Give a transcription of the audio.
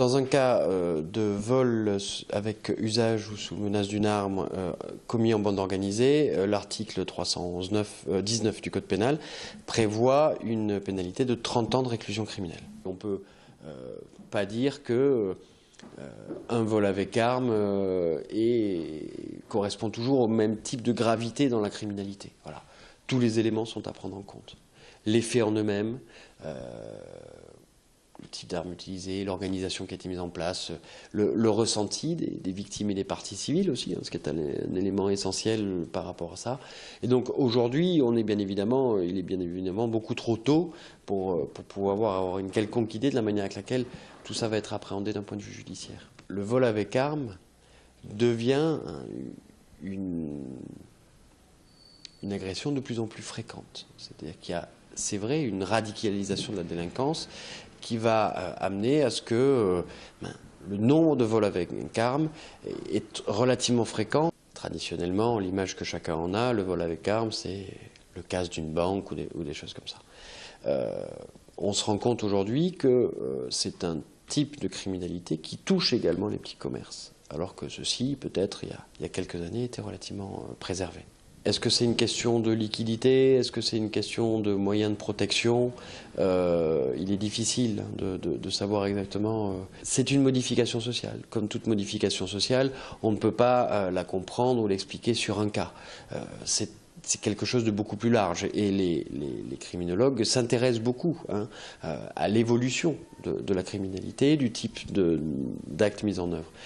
Dans un cas de vol avec usage ou sous menace d'une arme commis en bande organisée, l'article 319 du Code pénal prévoit une pénalité de 30 ans de réclusion criminelle. On ne peut pas dire que un vol avec arme correspond toujours au même type de gravité dans la criminalité. Voilà. Tous les éléments sont à prendre en compte. Les faits en eux-mêmes, le type d'arme utilisée, l'organisation qui a été mise en place, le ressenti des victimes et des parties civiles aussi, ce qui est un élément essentiel par rapport à ça. Et donc aujourd'hui, il est bien évidemment beaucoup trop tôt pour pouvoir avoir une quelconque idée de la manière avec laquelle tout ça va être appréhendé d'un point de vue judiciaire. Le vol avec arme devient une agression de plus en plus fréquente. C'est-à-dire qu'il y a, c'est vrai, une radicalisation de la délinquance qui va amener à ce que le nombre de vols avec arme est relativement fréquent. Traditionnellement, l'image que chacun en a, le vol avec arme, c'est le casse d'une banque ou des choses comme ça. On se rend compte aujourd'hui que c'est un type de criminalité qui touche également les petits commerces, alors que ceux-ci, peut-être, il y a quelques années, étaient relativement préservés. Est-ce que c'est une question de liquidité? Est-ce que c'est une question de moyens de protection? Il est difficile de savoir exactement. C'est une modification sociale. Comme toute modification sociale, on ne peut pas la comprendre ou l'expliquer sur un cas. C'est quelque chose de beaucoup plus large. Et les criminologues s'intéressent beaucoup à l'évolution de la criminalité, du type d'actes mis en œuvre.